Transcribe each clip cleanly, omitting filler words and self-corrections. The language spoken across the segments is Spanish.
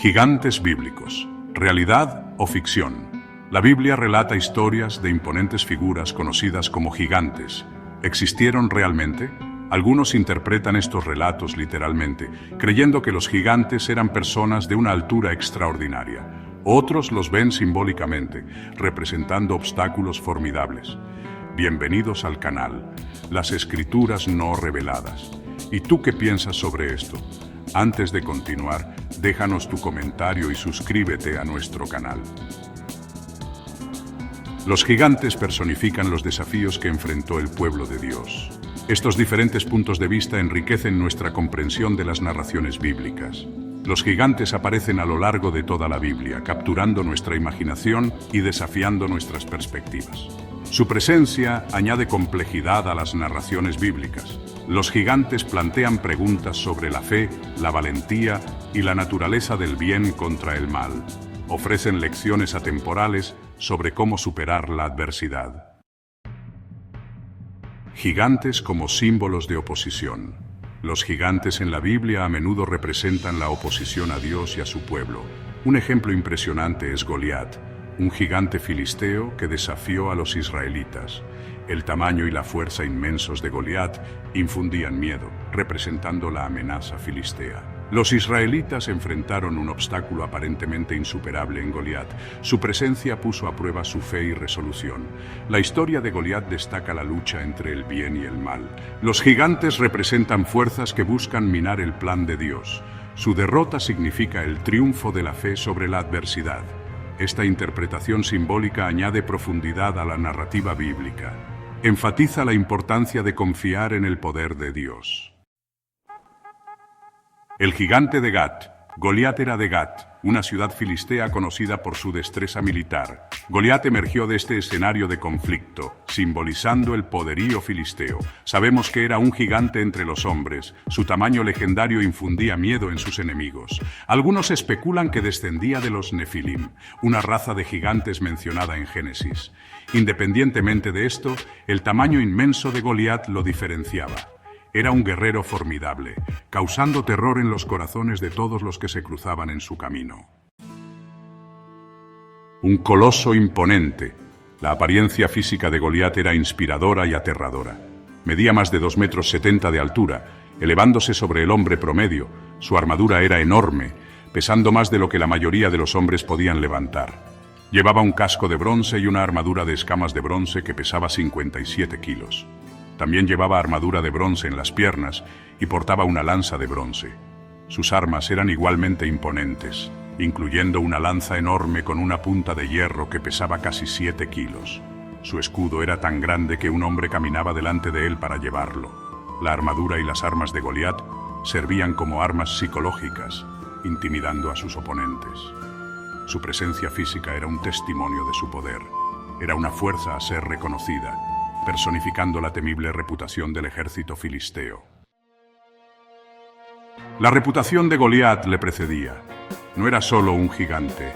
Gigantes bíblicos, ¿realidad o ficción? La Biblia relata historias de imponentes figuras conocidas como gigantes. ¿Existieron realmente? Algunos interpretan estos relatos literalmente, creyendo que los gigantes eran personas de una altura extraordinaria. Otros los ven simbólicamente, representando obstáculos formidables. Bienvenidos al canal, las Escrituras no reveladas. ¿Y tú qué piensas sobre esto? Antes de continuar, déjanos tu comentario y suscríbete a nuestro canal. Los gigantes personifican los desafíos que enfrentó el pueblo de Dios. Estos diferentes puntos de vista enriquecen nuestra comprensión de las narraciones bíblicas. Los gigantes aparecen a lo largo de toda la Biblia, capturando nuestra imaginación y desafiando nuestras perspectivas. Su presencia añade complejidad a las narraciones bíblicas. Los gigantes plantean preguntas sobre la fe, la valentía y la naturaleza del bien contra el mal. Ofrecen lecciones atemporales sobre cómo superar la adversidad. Gigantes como símbolos de oposición. Los gigantes en la Biblia a menudo representan la oposición a Dios y a su pueblo. Un ejemplo impresionante es Goliat, un gigante filisteo que desafió a los israelitas. El tamaño y la fuerza inmensos de Goliat infundían miedo, representando la amenaza filistea. Los israelitas enfrentaron un obstáculo aparentemente insuperable en Goliat. Su presencia puso a prueba su fe y resolución. La historia de Goliat destaca la lucha entre el bien y el mal. Los gigantes representan fuerzas que buscan minar el plan de Dios. Su derrota significa el triunfo de la fe sobre la adversidad. Esta interpretación simbólica añade profundidad a la narrativa bíblica. Enfatiza la importancia de confiar en el poder de Dios. El gigante de Gat. Goliat era de Gat, una ciudad filistea conocida por su destreza militar. Goliat emergió de este escenario de conflicto, simbolizando el poderío filisteo. Sabemos que era un gigante entre los hombres. Su tamaño legendario infundía miedo en sus enemigos. Algunos especulan que descendía de los Nefilim, una raza de gigantes mencionada en Génesis. Independientemente de esto, el tamaño inmenso de Goliat lo diferenciaba. Era un guerrero formidable, causando terror en los corazones de todos los que se cruzaban en su camino. Un coloso imponente. La apariencia física de Goliat era inspiradora y aterradora. Medía más de 2,70 metros de altura, elevándose sobre el hombre promedio. Su armadura era enorme, pesando más de lo que la mayoría de los hombres podían levantar. Llevaba un casco de bronce y una armadura de escamas de bronce que pesaba 57 kilos. También llevaba armadura de bronce en las piernas y portaba una lanza de bronce. Sus armas eran igualmente imponentes, incluyendo una lanza enorme con una punta de hierro que pesaba casi 7 kilos. Su escudo era tan grande que un hombre caminaba delante de él para llevarlo. La armadura y las armas de Goliat servían como armas psicológicas, intimidando a sus oponentes. Su presencia física era un testimonio de su poder. Era una fuerza a ser reconocida, personificando la temible reputación del ejército filisteo. La reputación de Goliat le precedía. No era solo un gigante,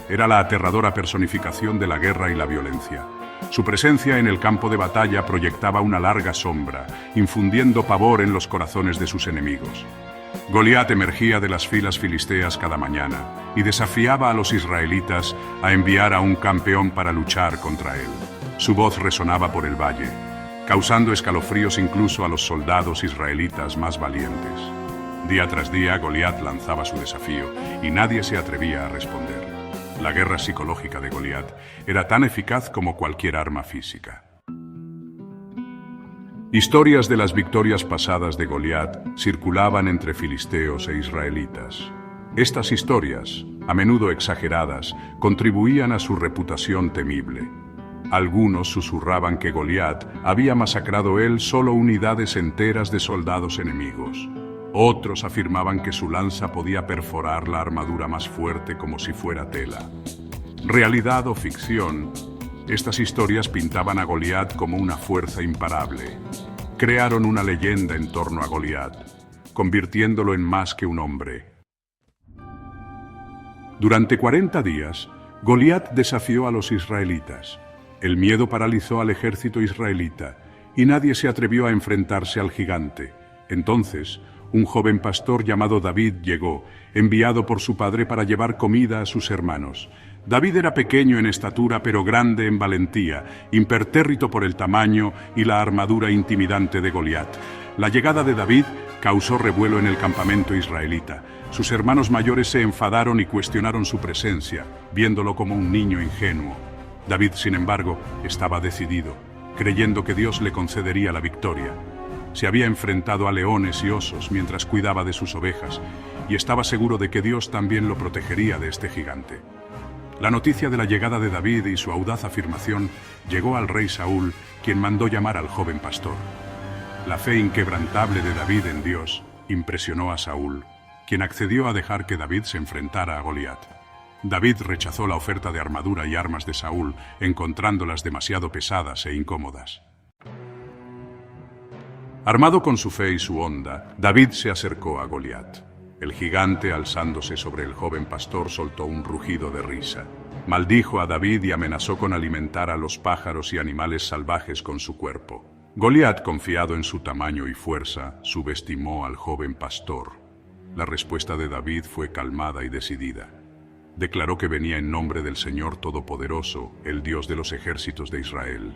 era la aterradora personificación de la guerra y la violencia. Su presencia en el campo de batalla proyectaba una larga sombra, infundiendo pavor en los corazones de sus enemigos. Goliat emergía de las filas filisteas cada mañana y desafiaba a los israelitas a enviar a un campeón para luchar contra él. Su voz resonaba por el valle, causando escalofríos incluso a los soldados israelitas más valientes. Día tras día, Goliat lanzaba su desafío y nadie se atrevía a responder. La guerra psicológica de Goliat era tan eficaz como cualquier arma física. Historias de las victorias pasadas de Goliat circulaban entre filisteos e israelitas. Estas historias, a menudo exageradas, contribuían a su reputación temible. Algunos susurraban que Goliat había masacrado él solo unidades enteras de soldados enemigos. Otros afirmaban que su lanza podía perforar la armadura más fuerte como si fuera tela. Realidad o ficción, estas historias pintaban a Goliat como una fuerza imparable. Crearon una leyenda en torno a Goliat, convirtiéndolo en más que un hombre. Durante 40 días, Goliat desafió a los israelitas. El miedo paralizó al ejército israelita y nadie se atrevió a enfrentarse al gigante. Entonces, un joven pastor llamado David llegó, enviado por su padre para llevar comida a sus hermanos. David era pequeño en estatura, pero grande en valentía, impertérrito por el tamaño y la armadura intimidante de Goliat. La llegada de David causó revuelo en el campamento israelita. Sus hermanos mayores se enfadaron y cuestionaron su presencia, viéndolo como un niño ingenuo. David, sin embargo, estaba decidido, creyendo que Dios le concedería la victoria. Se había enfrentado a leones y osos mientras cuidaba de sus ovejas, y estaba seguro de que Dios también lo protegería de este gigante. La noticia de la llegada de David y su audaz afirmación llegó al rey Saúl, quien mandó llamar al joven pastor. La fe inquebrantable de David en Dios impresionó a Saúl, quien accedió a dejar que David se enfrentara a Goliat. David rechazó la oferta de armadura y armas de Saúl, encontrándolas demasiado pesadas e incómodas. Armado con su fe y su honda, David se acercó a Goliat. El gigante, alzándose sobre el joven pastor, soltó un rugido de risa. Maldijo a David y amenazó con alimentar a los pájaros y animales salvajes con su cuerpo. Goliat, confiado en su tamaño y fuerza, subestimó al joven pastor. La respuesta de David fue calmada y decidida. Declaró que venía en nombre del Señor Todopoderoso, el Dios de los ejércitos de Israel.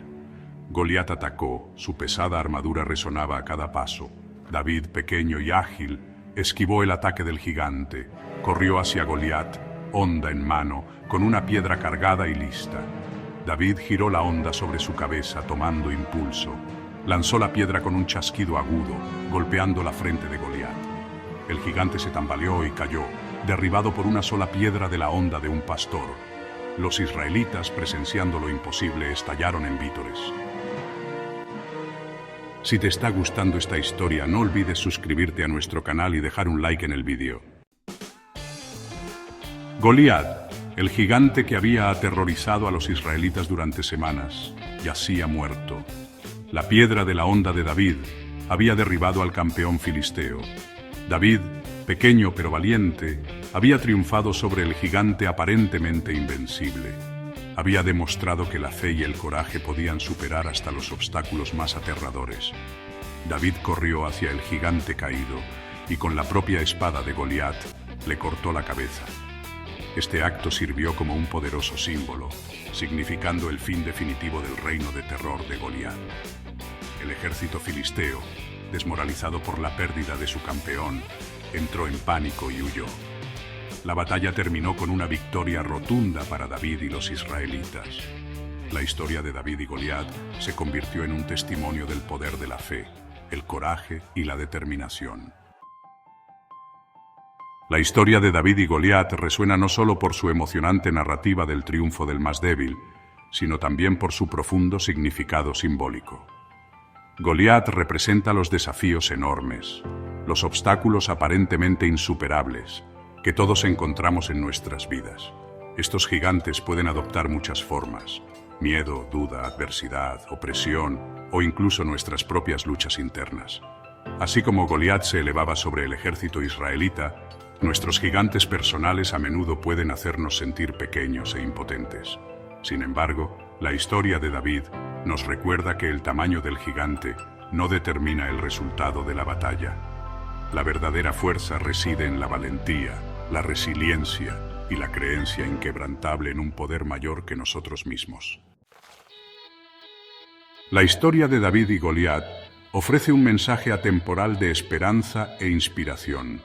Goliat atacó, su pesada armadura resonaba a cada paso. David, pequeño y ágil, esquivó el ataque del gigante, corrió hacia Goliat, honda en mano, con una piedra cargada y lista. David giró la honda sobre su cabeza, tomando impulso. Lanzó la piedra con un chasquido agudo, golpeando la frente de Goliat. El gigante se tambaleó y cayó, derribado por una sola piedra de la honda de un pastor. Los israelitas, presenciando lo imposible, estallaron en vítores. Si te está gustando esta historia, no olvides suscribirte a nuestro canal y dejar un like en el vídeo. Goliat, el gigante que había aterrorizado a los israelitas durante semanas, yacía muerto. La piedra de la honda de David había derribado al campeón filisteo. David, pequeño pero valiente, había triunfado sobre el gigante aparentemente invencible. Había demostrado que la fe y el coraje podían superar hasta los obstáculos más aterradores. David corrió hacia el gigante caído y con la propia espada de Goliat le cortó la cabeza. Este acto sirvió como un poderoso símbolo, significando el fin definitivo del reino de terror de Goliat. El ejército filisteo, desmoralizado por la pérdida de su campeón, entró en pánico y huyó. La batalla terminó con una victoria rotunda para David y los israelitas. La historia de David y Goliat se convirtió en un testimonio del poder de la fe, el coraje y la determinación. La historia de David y Goliat resuena no solo por su emocionante narrativa del triunfo del más débil, sino también por su profundo significado simbólico. Goliat representa los desafíos enormes, los obstáculos aparentemente insuperables, que todos encontramos en nuestras vidas. Estos gigantes pueden adoptar muchas formas: miedo, duda, adversidad, opresión o incluso nuestras propias luchas internas. Así como Goliat se elevaba sobre el ejército israelita, nuestros gigantes personales a menudo pueden hacernos sentir pequeños e impotentes. Sin embargo, la historia de David nos recuerda que el tamaño del gigante no determina el resultado de la batalla. La verdadera fuerza reside en la valentía, la resiliencia y la creencia inquebrantable en un poder mayor que nosotros mismos. La historia de David y Goliat ofrece un mensaje atemporal de esperanza e inspiración.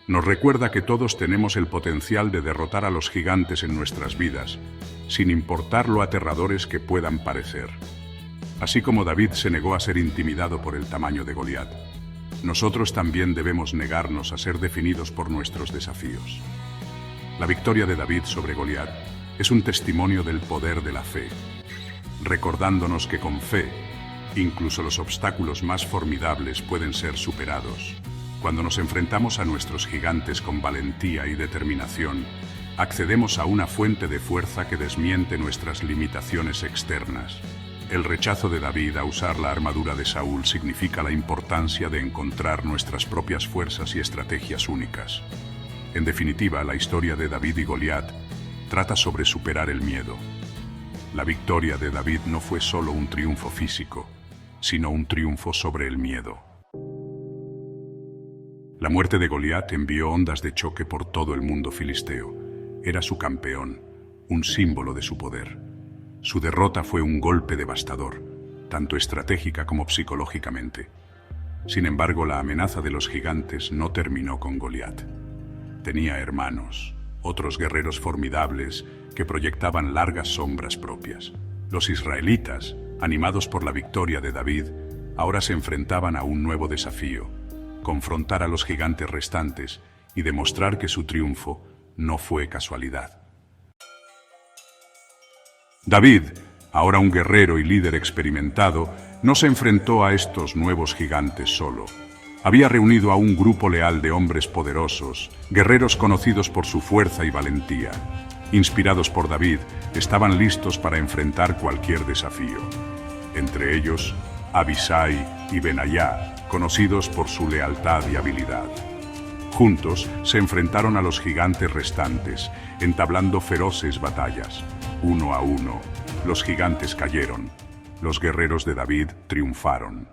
Nos recuerda que todos tenemos el potencial de derrotar a los gigantes en nuestras vidas, sin importar lo aterradores que puedan parecer. Así como David se negó a ser intimidado por el tamaño de Goliat, nosotros también debemos negarnos a ser definidos por nuestros desafíos. La victoria de David sobre Goliat es un testimonio del poder de la fe, recordándonos que con fe, incluso los obstáculos más formidables pueden ser superados. Cuando nos enfrentamos a nuestros gigantes con valentía y determinación, accedemos a una fuente de fuerza que desmiente nuestras limitaciones externas. El rechazo de David a usar la armadura de Saúl significa la importancia de encontrar nuestras propias fuerzas y estrategias únicas. En definitiva, la historia de David y Goliat trata sobre superar el miedo. La victoria de David no fue solo un triunfo físico, sino un triunfo sobre el miedo. La muerte de Goliat envió ondas de choque por todo el mundo filisteo. Era su campeón, un símbolo de su poder. Su derrota fue un golpe devastador, tanto estratégica como psicológicamente. Sin embargo, la amenaza de los gigantes no terminó con Goliat. Tenía hermanos, otros guerreros formidables que proyectaban largas sombras propias. Los israelitas, animados por la victoria de David, ahora se enfrentaban a un nuevo desafío: confrontar a los gigantes restantes y demostrar que su triunfo no fue casualidad. David, ahora un guerrero y líder experimentado, no se enfrentó a estos nuevos gigantes solo. Había reunido a un grupo leal de hombres poderosos, guerreros conocidos por su fuerza y valentía. Inspirados por David, estaban listos para enfrentar cualquier desafío. Entre ellos, Abisai y Benayá, conocidos por su lealtad y habilidad. Juntos se enfrentaron a los gigantes restantes, entablando feroces batallas. Uno a uno, los gigantes cayeron. Los guerreros de David triunfaron.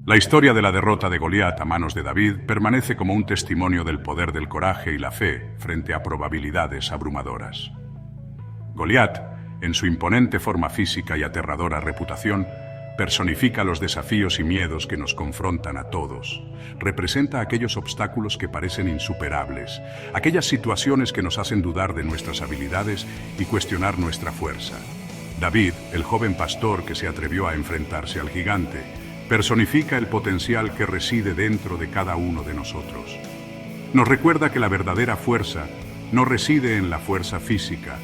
La historia de la derrota de Goliat a manos de David permanece como un testimonio del poder del coraje y la fe frente a probabilidades abrumadoras. Goliat, en su imponente forma física y aterradora reputación, personifica los desafíos y miedos que nos confrontan a todos. Representa aquellos obstáculos que parecen insuperables, aquellas situaciones que nos hacen dudar de nuestras habilidades y cuestionar nuestra fuerza. David, el joven pastor que se atrevió a enfrentarse al gigante, personifica el potencial que reside dentro de cada uno de nosotros. Nos recuerda que la verdadera fuerza no reside en la fuerza física,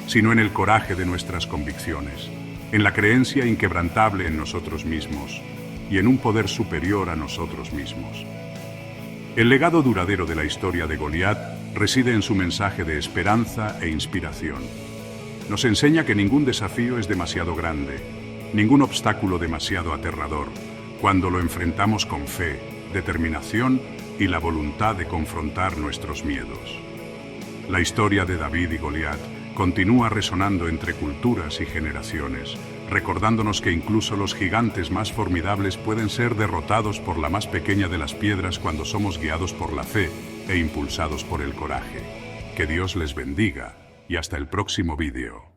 sino en el coraje de nuestras convicciones, en la creencia inquebrantable en nosotros mismos y en un poder superior a nosotros mismos. El legado duradero de la historia de Goliat reside en su mensaje de esperanza e inspiración. Nos enseña que ningún desafío es demasiado grande, ningún obstáculo demasiado aterrador, cuando lo enfrentamos con fe, determinación y la voluntad de confrontar nuestros miedos. La historia de David y Goliat continúa resonando entre culturas y generaciones, recordándonos que incluso los gigantes más formidables pueden ser derrotados por la más pequeña de las piedras cuando somos guiados por la fe e impulsados por el coraje. Que Dios les bendiga y hasta el próximo vídeo.